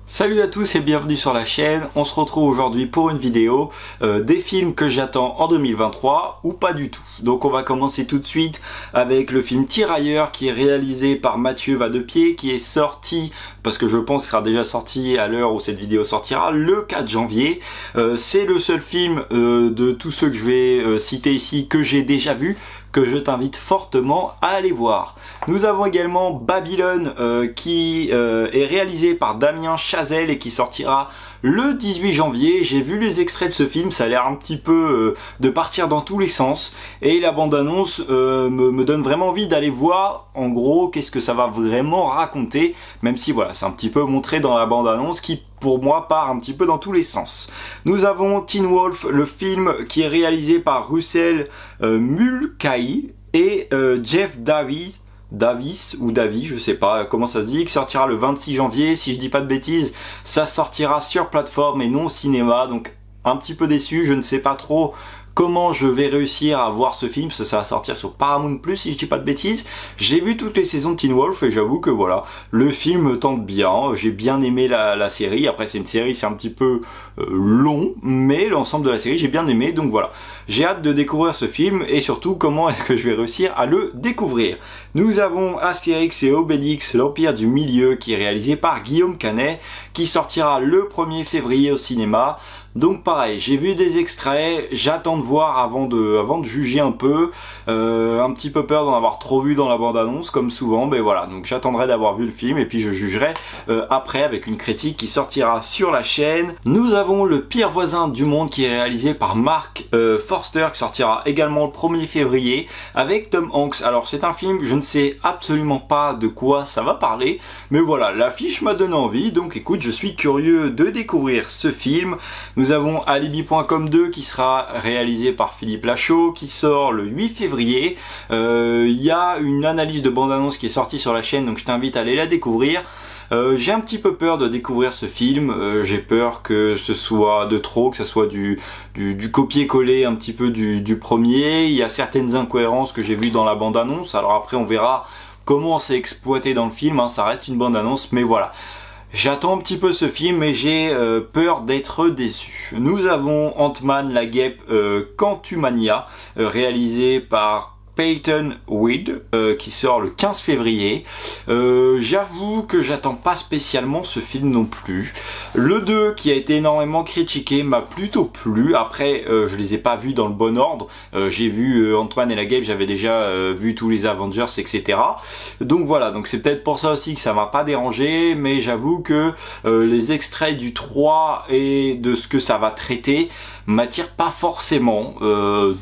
Salut à tous et bienvenue sur la chaîne. On se retrouve aujourd'hui pour une vidéo des films que j'attends en 2023 ou pas du tout. Donc on va commencer tout de suite avec le film Tirailleurs qui est réalisé par Mathieu Vadepied, qui est sorti, parce que je pense qu'il sera déjà sorti à l'heure où cette vidéo sortira, le 4 janvier. C'est le seul film de tous ceux que je vais citer ici que j'ai déjà vu, que je t'invite fortement à aller voir. Nous avons également Babylone qui est réalisé par Damien Chazelle et qui sortira le 18 janvier. J'ai vu les extraits de ce film, ça a l'air un petit peu de partir dans tous les sens et la bande-annonce me donne vraiment envie d'aller voir en gros qu'est-ce que ça va vraiment raconter, même si voilà, c'est un petit peu montré dans la bande-annonce qui pour moi part un petit peu dans tous les sens. Nous avons Teen Wolf, le film qui est réalisé par Russell Mulcahy et Jeff Davis, je sais pas comment ça se dit, qui sortira le 26 janvier, si je dis pas de bêtises. Ça sortira sur plateforme et non au cinéma, donc un petit peu déçu, je ne sais pas trop comment je vais réussir à voir ce film, parce que ça va sortir sur Paramount+, si je dis pas de bêtises. J'ai vu toutes les saisons de Teen Wolf et j'avoue que voilà, le film me tente bien, j'ai bien aimé la série. Après c'est une série, c'est un petit peu long, mais l'ensemble de la série j'ai bien aimé, donc voilà. J'ai hâte de découvrir ce film et surtout comment est-ce que je vais réussir à le découvrir. Nous avons Astérix et Obélix, l'Empire du Milieu, qui est réalisé par Guillaume Canet, qui sortira le 1er février au cinéma. Donc pareil, j'ai vu des extraits, j'attends de voir avant de juger un peu, un petit peu peur d'en avoir trop vu dans la bande-annonce comme souvent, mais voilà, donc j'attendrai d'avoir vu le film et puis je jugerai après avec une critique qui sortira sur la chaîne. Nous avons Le Pire Voisin du Monde qui est réalisé par Mark Forster, qui sortira également le 1er février avec Tom Hanks. Alors c'est un film, je ne sais absolument pas de quoi ça va parler, mais voilà, l'affiche m'a donné envie, donc écoute, je suis curieux de découvrir ce film. Nous avons Alibi.com 2 qui sera réalisé par Philippe Lachaud, qui sort le 8 février. Il y a une analyse de bande-annonce qui est sortie sur la chaîne, donc je t'invite à aller la découvrir. J'ai un petit peu peur de découvrir ce film, j'ai peur que ce soit de trop, que ce soit du copier-coller un petit peu du premier. Il y a certaines incohérences que j'ai vues dans la bande-annonce, alors après on verra comment c'est exploité dans le film, hein. Ça reste une bande-annonce, mais voilà. J'attends un petit peu ce film et j'ai peur d'être déçu. Nous avons Ant-Man la guêpe Quantumania, réalisé par Peyton Reed, qui sort le 15 février. J'avoue que j'attends pas spécialement ce film non plus. Le 2 qui a été énormément critiqué m'a plutôt plu. Après je les ai pas vus dans le bon ordre. J'ai vu Ant-Man et la guêpe, j'avais déjà vu tous les Avengers, etc. Donc voilà, donc c'est peut-être pour ça aussi que ça m'a pas dérangé, mais j'avoue que les extraits du 3 et de ce que ça va traiter m'attire pas forcément,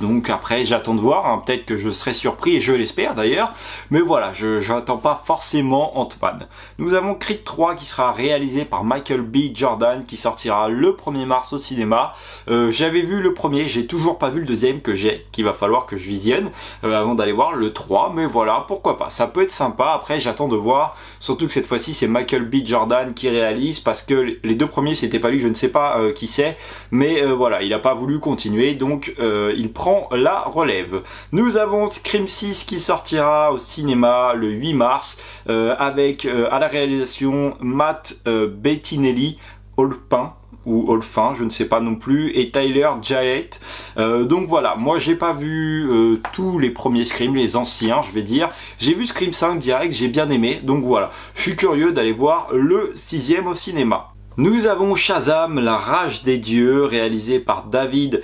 donc après j'attends de voir, hein. Peut-être que je serai surpris et je l'espère d'ailleurs, mais voilà, j'attends pas forcément Ant-Man. Nous avons Creed 3 qui sera réalisé par Michael B. Jordan, qui sortira le 1er mars au cinéma. J'avais vu le premier, j'ai toujours pas vu le deuxième qu'il va falloir que je visionne avant d'aller voir le 3, mais voilà, pourquoi pas, ça peut être sympa. Après j'attends de voir, surtout que cette fois-ci c'est Michael B. Jordan qui réalise, parce que les deux premiers c'était pas lui, je ne sais pas qui c'est, mais voilà, il a pas voulu continuer, donc il prend la relève. Nous avons Scream 6 qui sortira au cinéma le 8 mars avec à la réalisation Matt Bettinelli, Olpin ou Olfin, je ne sais pas non plus, et Tyler Jayet. Donc voilà, moi j'ai pas vu tous les premiers Scream, les anciens je vais dire. J'ai vu Scream 5 direct, j'ai bien aimé, donc voilà, je suis curieux d'aller voir le 6e au cinéma. Nous avons Shazam, la rage des dieux, réalisé par David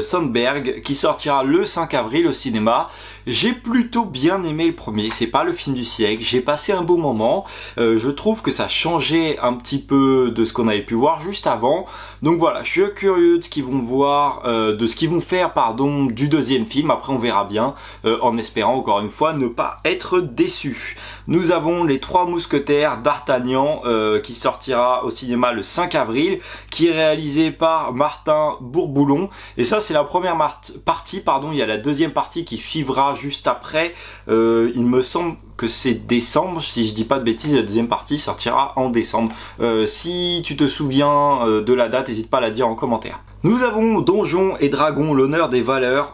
Sandberg, qui sortira le 5 avril au cinéma. J'ai plutôt bien aimé le premier, c'est pas le film du siècle, j'ai passé un beau moment, je trouve que ça changeait un petit peu de ce qu'on avait pu voir juste avant, donc voilà, je suis curieux de ce qu'ils vont voir, de ce qu'ils vont faire pardon du deuxième film. Après on verra bien, en espérant encore une fois ne pas être déçu. Nous avons Les Trois Mousquetaires d'Artagnan qui sortira au cinéma le 5 avril, qui est réalisé par Martin Bourboulon, et ça c'est la première partie, pardon, il y a la deuxième partie qui suivra juste après, il me semble que c'est décembre, si je dis pas de bêtises, la deuxième partie sortira en décembre. Si tu te souviens de la date, n'hésite pas à la dire en commentaire. Nous avons Donjons et Dragons, l'honneur des voleurs,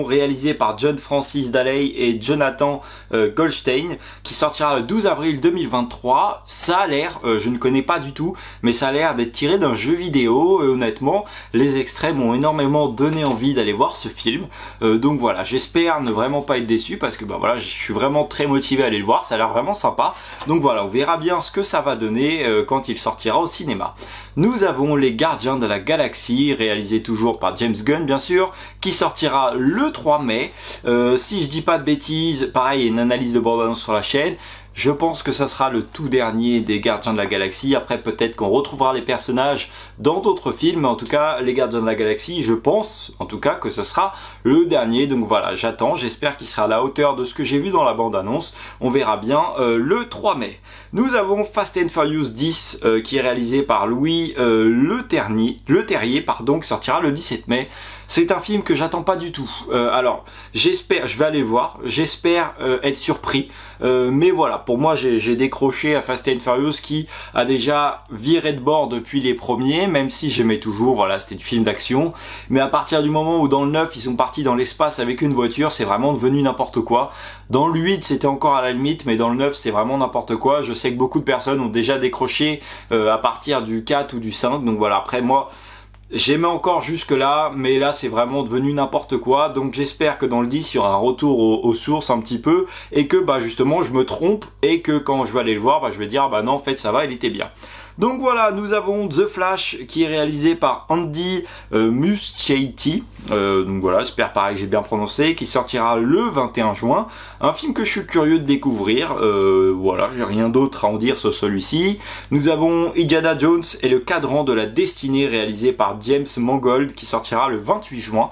réalisé par John Francis Daley et Jonathan Goldstein, qui sortira le 12 avril 2023. Ça a l'air, je ne connais pas du tout, mais ça a l'air d'être tiré d'un jeu vidéo, et honnêtement, les extraits m'ont énormément donné envie d'aller voir ce film. Donc voilà, j'espère ne vraiment pas être déçu, parce que bah voilà, je suis vraiment très motivé à aller le voir, ça a l'air vraiment sympa. Donc voilà, on verra bien ce que ça va donner quand il sortira au cinéma. Nous avons Les Gardiens de la Galaxie, réalisé toujours par James Gunn bien sûr, qui sortira le 3 mai. Si je dis pas de bêtises, pareil, il y a une analyse de bande-annonce sur la chaîne. Je pense que ça sera le tout dernier des Gardiens de la Galaxie. Après, peut-être qu'on retrouvera les personnages dans d'autres films. Mais en tout cas, les Gardiens de la Galaxie, je pense en tout cas que ce sera le dernier. Donc voilà, j'attends. J'espère qu'il sera à la hauteur de ce que j'ai vu dans la bande-annonce. On verra bien le 3 mai. Nous avons Fast and Furious 10 qui est réalisé par Louis Le Terrier, qui sortira le 17 mai. C'est un film que j'attends pas du tout. Alors, j'espère, je vais aller le voir, j'espère être surpris. Mais voilà, pour moi, j'ai décroché à Fast and Furious qui a déjà viré de bord depuis les premiers, même si j'aimais toujours, voilà, c'était du film d'action. Mais à partir du moment où dans le 9, ils sont partis dans l'espace avec une voiture, c'est vraiment devenu n'importe quoi. Dans le 8, c'était encore à la limite, mais dans le 9, c'est vraiment n'importe quoi. Je sais que beaucoup de personnes ont déjà décroché à partir du 4 ou du 5, donc voilà, après moi... J'aimais encore jusque là, mais là c'est vraiment devenu n'importe quoi, donc j'espère que dans le 10 il y aura un retour aux sources un petit peu, et que bah justement je me trompe, et que quand je vais aller le voir, bah je vais dire bah non en fait ça va, il était bien. Donc voilà, nous avons The Flash qui est réalisé par Andy Muschietti, donc voilà, j'espère pareil que j'ai bien prononcé, qui sortira le 21 juin, un film que je suis curieux de découvrir, voilà, j'ai rien d'autre à en dire sur celui-ci. Nous avons Indiana Jones et le cadran de la destinée réalisé par James Mangold qui sortira le 28 juin.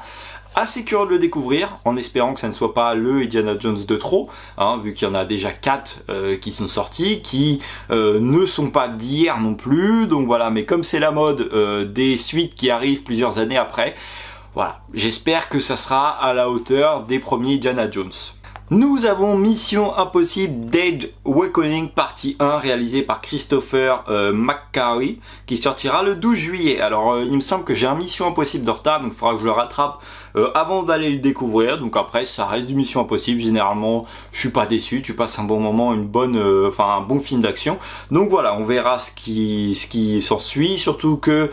Assez curieux de le découvrir, en espérant que ça ne soit pas le Indiana Jones de trop, hein, vu qu'il y en a déjà 4 qui sont sortis, qui ne sont pas d'hier non plus, donc voilà, mais comme c'est la mode des suites qui arrivent plusieurs années après, voilà, j'espère que ça sera à la hauteur des premiers Indiana Jones. Nous avons Mission Impossible Dead Reckoning partie 1 réalisé par Christopher McQuarrie qui sortira le 12 juillet. Alors il me semble que j'ai un Mission Impossible de retard, donc il faudra que je le rattrape avant d'aller le découvrir. Donc après ça reste du Mission Impossible, généralement je suis pas déçu, tu passes un bon moment, un bon film d'action. Donc voilà, on verra ce qui s'ensuit, surtout que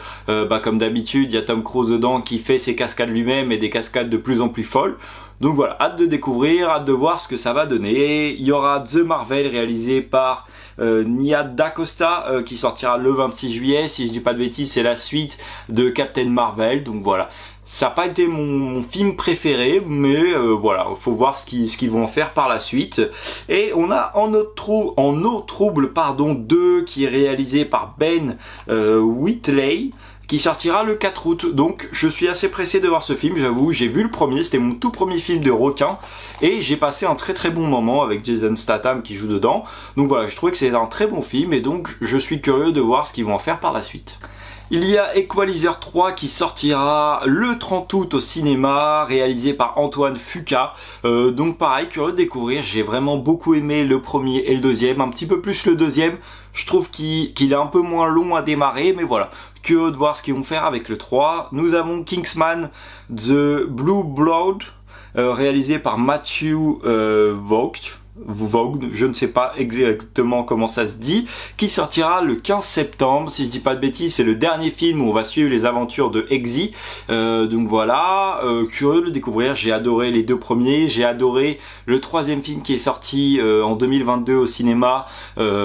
comme d'habitude il y a Tom Cruise dedans qui fait ses cascades lui-même et des cascades de plus en plus folles. Donc voilà, hâte de découvrir, hâte de voir ce que ça va donner. Il y aura The Marvel réalisé par Nia DaCosta qui sortira le 26 juillet. Si je dis pas de bêtises, c'est la suite de Captain Marvel. Donc voilà, ça n'a pas été mon film préféré, mais voilà, il faut voir ce qu'ils vont en faire par la suite. Et on a En eau trouble 2 qui est réalisé par Ben Whitley, qui sortira le 4 août, donc je suis assez pressé de voir ce film, j'avoue. J'ai vu le premier, c'était mon tout premier film de requin, et j'ai passé un très très bon moment avec Jason Statham qui joue dedans. Donc voilà, je trouvais que c'est un très bon film, et donc je suis curieux de voir ce qu'ils vont en faire par la suite. Il y a Equalizer 3 qui sortira le 30 août au cinéma, réalisé par Antoine Fuqua. Donc pareil, curieux de découvrir, j'ai vraiment beaucoup aimé le premier et le deuxième, un petit peu plus le deuxième. Je trouve qu'il est un peu moins long à démarrer, mais voilà, curieux de voir ce qu'ils vont faire avec le 3. Nous avons Kingsman The Blue Blood, réalisé par Matthew Vaughn, je ne sais pas exactement comment ça se dit, qui sortira le 15 septembre, si je dis pas de bêtises, c'est le dernier film où on va suivre les aventures de Eggsy. Donc voilà, curieux de le découvrir, j'ai adoré les deux premiers, j'ai adoré le troisième film qui est sorti en 2022 au cinéma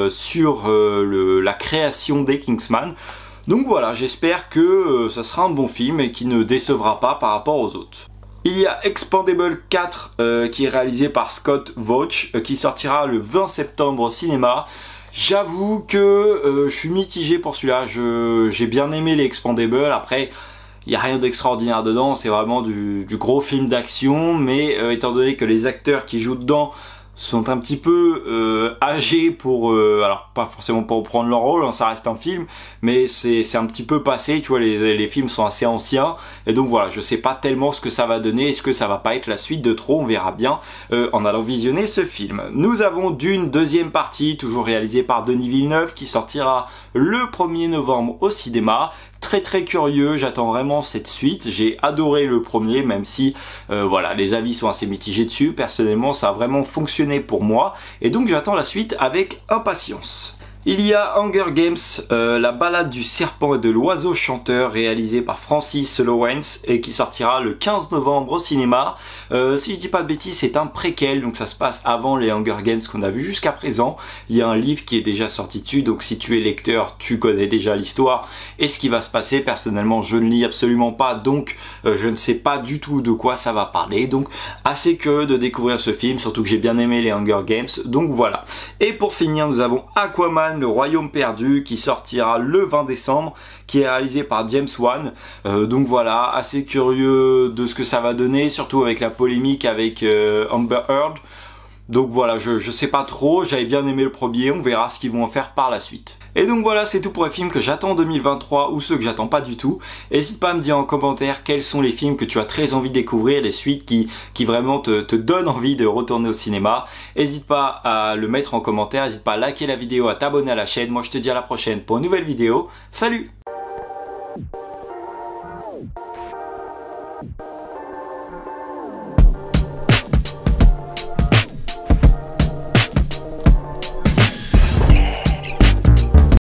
sur la création des Kingsman. Donc voilà, j'espère que ça sera un bon film et qui ne décevra pas par rapport aux autres. Il y a Expandable 4 qui est réalisé par Scott Vauch qui sortira le 20 septembre au cinéma. J'avoue que je suis mitigé pour celui-là, j'ai bien aimé les Expandables, après il n'y a rien d'extraordinaire dedans, c'est vraiment du gros film d'action, mais étant donné que les acteurs qui jouent dedans sont un petit peu âgés pour, alors pas forcément pour prendre leur rôle, hein, ça reste un film, mais c'est un petit peu passé, tu vois, les films sont assez anciens, et donc voilà, je sais pas tellement ce que ça va donner, est-ce que ça va pas être la suite de trop, on verra bien en allant visionner ce film. Nous avons Dune, deuxième partie, toujours réalisée par Denis Villeneuve, qui sortira le 1er novembre au cinéma. très curieux, j'attends vraiment cette suite. J'ai adoré le premier, même si voilà, les avis sont assez mitigés dessus. Personnellement, ça a vraiment fonctionné pour moi et donc j'attends la suite avec impatience. Il y a Hunger Games, la balade du serpent et de l'oiseau chanteur, réalisé par Francis Lawrence et qui sortira le 15 novembre au cinéma. Si je dis pas de bêtises, c'est un préquel, donc ça se passe avant les Hunger Games qu'on a vu jusqu'à présent. Il y a un livre qui est déjà sorti dessus, donc si tu es lecteur, tu connais déjà l'histoire et ce qui va se passer. Personnellement, je ne lis absolument pas, donc je ne sais pas du tout de quoi ça va parler. Donc assez curieux de découvrir ce film, surtout que j'ai bien aimé les Hunger Games, donc voilà. Et pour finir, nous avons Aquaman, le Royaume perdu, qui sortira le 20 décembre, qui est réalisé par James Wan. Donc voilà, assez curieux de ce que ça va donner, surtout avec la polémique avec Amber Heard. Donc voilà, je sais pas trop, j'avais bien aimé le premier, on verra ce qu'ils vont en faire par la suite. Et donc voilà, c'est tout pour les films que j'attends en 2023 ou ceux que j'attends pas du tout. N'hésite pas à me dire en commentaire quels sont les films que tu as très envie de découvrir, les suites qui vraiment te donnent envie de retourner au cinéma. N'hésite pas à le mettre en commentaire, n'hésite pas à liker la vidéo, à t'abonner à la chaîne. Moi je te dis à la prochaine pour une nouvelle vidéo. Salut!